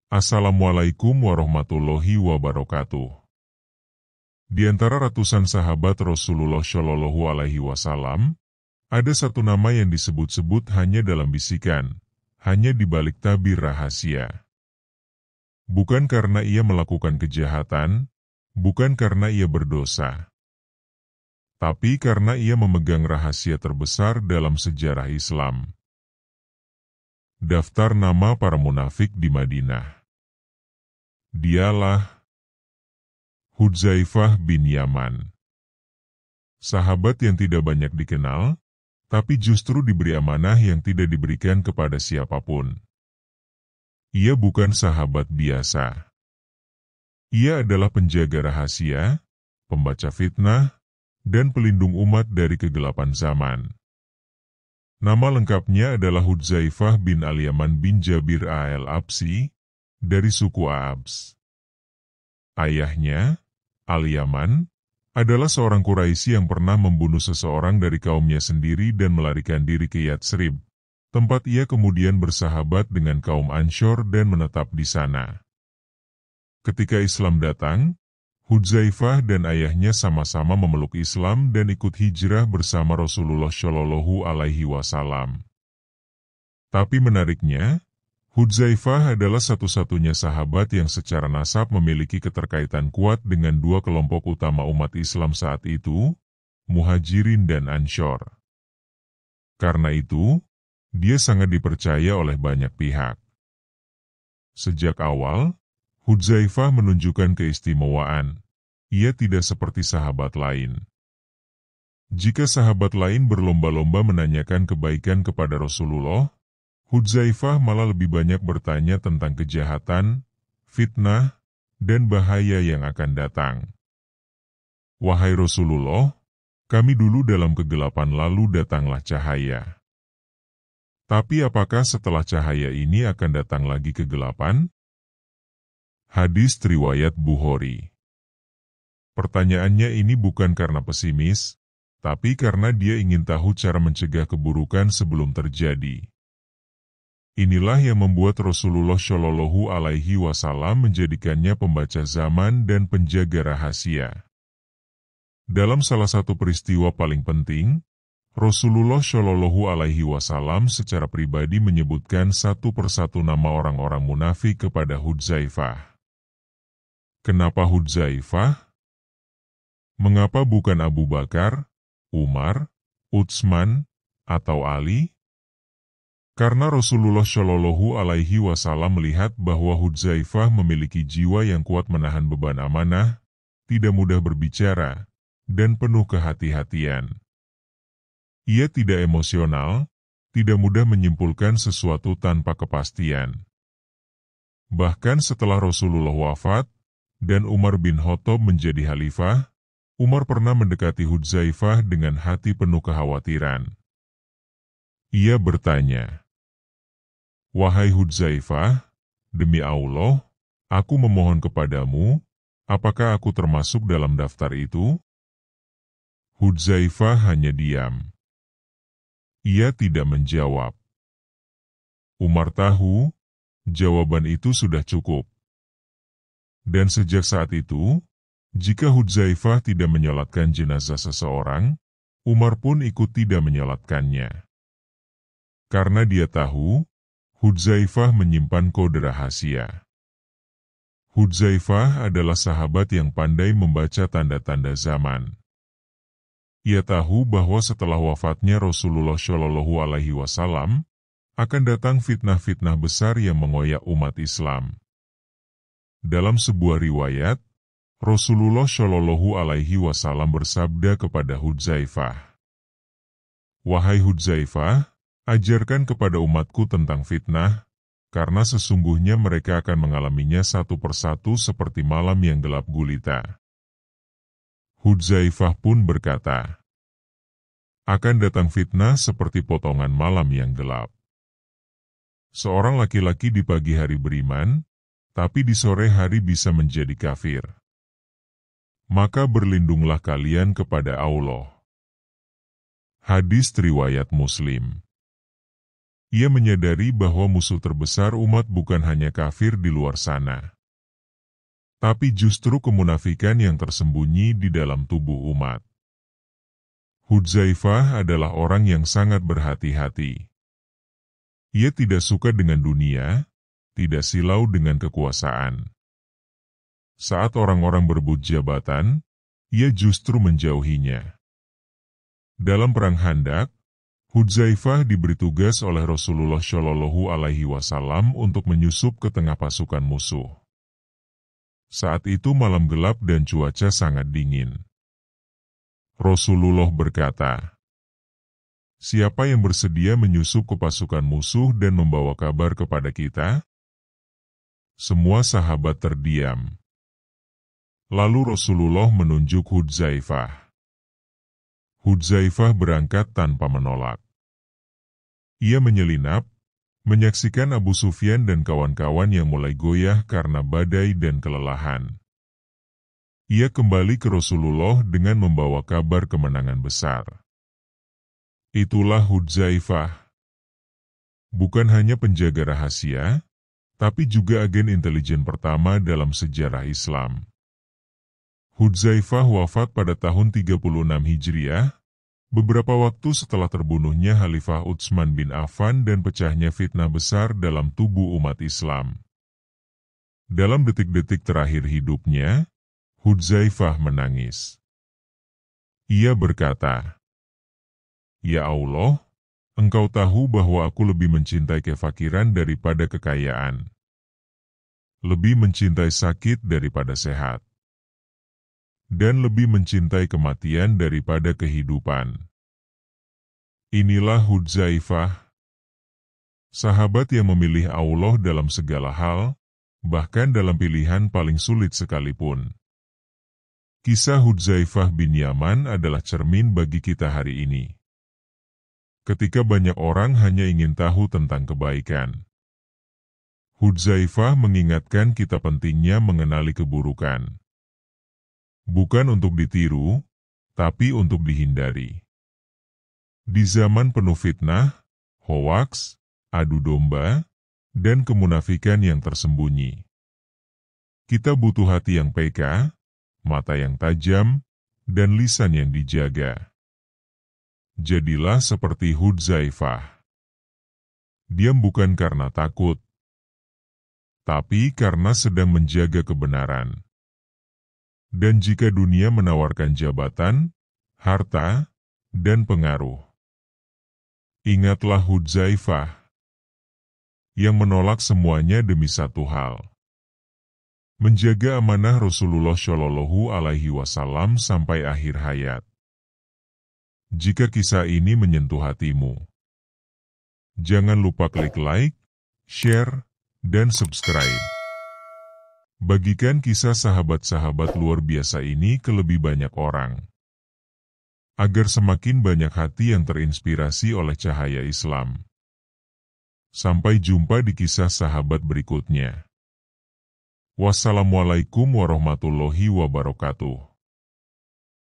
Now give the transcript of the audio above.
Assalamualaikum warahmatullahi wabarakatuh. Di antara ratusan sahabat Rasulullah Shallallahu Alaihi Wasallam, ada satu nama yang disebut-sebut hanya dalam bisikan, hanya di balik tabir rahasia. Bukan karena ia melakukan kejahatan, bukan karena ia berdosa, tapi karena ia memegang rahasia terbesar dalam sejarah Islam. Daftar nama para munafik di Madinah. Dialah Hudzaifah bin Yaman. Sahabat yang tidak banyak dikenal, tapi justru diberi amanah yang tidak diberikan kepada siapapun. Ia bukan sahabat biasa. Ia adalah penjaga rahasia, pembaca fitnah, dan pelindung umat dari kegelapan zaman. Nama lengkapnya adalah Hudzaifah bin Al-Yaman bin Jabir Al-Absi, dari suku Abs. Ayahnya, Al-Yaman, adalah seorang Quraisy yang pernah membunuh seseorang dari kaumnya sendiri dan melarikan diri ke Yatsrib, tempat ia kemudian bersahabat dengan kaum Ansyar dan menetap di sana. Ketika Islam datang, Hudzaifah dan ayahnya sama-sama memeluk Islam dan ikut hijrah bersama Rasulullah Shallallahu Alaihi Wasallam. Tapi menariknya, Hudzaifah adalah satu-satunya sahabat yang secara nasab memiliki keterkaitan kuat dengan dua kelompok utama umat Islam saat itu, Muhajirin dan Ansyar. Karena itu, dia sangat dipercaya oleh banyak pihak. Sejak awal, Hudzaifah menunjukkan keistimewaan. Ia tidak seperti sahabat lain. Jika sahabat lain berlomba-lomba menanyakan kebaikan kepada Rasulullah, Hudzaifah malah lebih banyak bertanya tentang kejahatan, fitnah, dan bahaya yang akan datang. Wahai Rasulullah, kami dulu dalam kegelapan lalu datanglah cahaya. Tapi apakah setelah cahaya ini akan datang lagi kegelapan? Hadis riwayat Bukhari. Pertanyaannya ini bukan karena pesimis, tapi karena dia ingin tahu cara mencegah keburukan sebelum terjadi. Inilah yang membuat Rasulullah Shallallahu Alaihi Wasallam menjadikannya pembaca zaman dan penjaga rahasia. Dalam salah satu peristiwa paling penting, Rasulullah Shallallahu Alaihi Wasallam secara pribadi menyebutkan satu persatu nama orang-orang munafik kepada Hudzaifah. Kenapa Hudzaifah? Mengapa bukan Abu Bakar, Umar, Utsman, atau Ali? Karena Rasulullah Shallallahu Alaihi Wasallam melihat bahwa Hudzaifah memiliki jiwa yang kuat menahan beban amanah, tidak mudah berbicara, dan penuh kehati-hatian. Ia tidak emosional, tidak mudah menyimpulkan sesuatu tanpa kepastian. Bahkan setelah Rasulullah wafat, dan Umar bin Khattab menjadi khalifah, Umar pernah mendekati Hudzaifah dengan hati penuh kekhawatiran. Ia bertanya, "Wahai Hudzaifah, demi Allah, aku memohon kepadamu, apakah aku termasuk dalam daftar itu?" Hudzaifah hanya diam. Ia tidak menjawab. Umar tahu, jawaban itu sudah cukup. Dan sejak saat itu, jika Hudzaifah tidak menyolatkan jenazah seseorang, Umar pun ikut tidak menyolatkannya. Karena dia tahu, Hudzaifah menyimpan kode rahasia. Hudzaifah adalah sahabat yang pandai membaca tanda-tanda zaman. Ia tahu bahwa setelah wafatnya Rasulullah Shallallahu Alaihi Wasallam, akan datang fitnah-fitnah besar yang mengoyak umat Islam. Dalam sebuah riwayat, Rasulullah Shallallahu Alaihi Wasallam bersabda kepada Hudzaifah, "Wahai Hudzaifah, ajarkan kepada umatku tentang fitnah, karena sesungguhnya mereka akan mengalaminya satu persatu seperti malam yang gelap gulita." Hudzaifah pun berkata, "Akan datang fitnah seperti potongan malam yang gelap. Seorang laki-laki di pagi hari beriman, tapi di sore hari bisa menjadi kafir. Maka berlindunglah kalian kepada Allah." Hadis riwayat Muslim. Ia menyadari bahwa musuh terbesar umat bukan hanya kafir di luar sana, tapi justru kemunafikan yang tersembunyi di dalam tubuh umat. Hudzaifah adalah orang yang sangat berhati-hati. Ia tidak suka dengan dunia, tidak silau dengan kekuasaan. Saat orang-orang berebut jabatan, ia justru menjauhinya. Dalam perang Khandaq, Hudzaifah diberi tugas oleh Rasulullah Shallallahu Alaihi Wasallam untuk menyusup ke tengah pasukan musuh. Saat itu malam gelap dan cuaca sangat dingin. Rasulullah berkata, "Siapa yang bersedia menyusup ke pasukan musuh dan membawa kabar kepada kita?" Semua sahabat terdiam. Lalu Rasulullah menunjuk Hudzaifah. Hudzaifah berangkat tanpa menolak. Ia menyelinap, menyaksikan Abu Sufyan dan kawan-kawan yang mulai goyah karena badai dan kelelahan. Ia kembali ke Rasulullah dengan membawa kabar kemenangan besar. Itulah Hudzaifah. Bukan hanya penjaga rahasia, tapi juga agen intelijen pertama dalam sejarah Islam. Hudzaifah wafat pada tahun 36 Hijriah, beberapa waktu setelah terbunuhnya Khalifah Utsman bin Affan dan pecahnya fitnah besar dalam tubuh umat Islam. Dalam detik-detik terakhir hidupnya, Hudzaifah menangis. Ia berkata, "Ya Allah, Engkau tahu bahwa aku lebih mencintai kefakiran daripada kekayaan. Lebih mencintai sakit daripada sehat. Dan lebih mencintai kematian daripada kehidupan." Inilah Hudzaifah, sahabat yang memilih Allah dalam segala hal, bahkan dalam pilihan paling sulit sekalipun. Kisah Hudzaifah bin Yaman adalah cermin bagi kita hari ini. Ketika banyak orang hanya ingin tahu tentang kebaikan, Hudzaifah mengingatkan kita pentingnya mengenali keburukan. Bukan untuk ditiru, tapi untuk dihindari. Di zaman penuh fitnah, hoaks, adu domba, dan kemunafikan yang tersembunyi, kita butuh hati yang peka, mata yang tajam, dan lisan yang dijaga. Jadilah seperti Hudzaifah. Diam bukan karena takut, tapi karena sedang menjaga kebenaran. Dan jika dunia menawarkan jabatan, harta, dan pengaruh, ingatlah Hudzaifah yang menolak semuanya demi satu hal: menjaga amanah Rasulullah Shallallahu Alaihi Wasallam sampai akhir hayat. Jika kisah ini menyentuh hatimu, jangan lupa klik like, share, dan subscribe. Bagikan kisah sahabat-sahabat luar biasa ini ke lebih banyak orang, agar semakin banyak hati yang terinspirasi oleh cahaya Islam. Sampai jumpa di kisah sahabat berikutnya. Wassalamualaikum warahmatullahi wabarakatuh.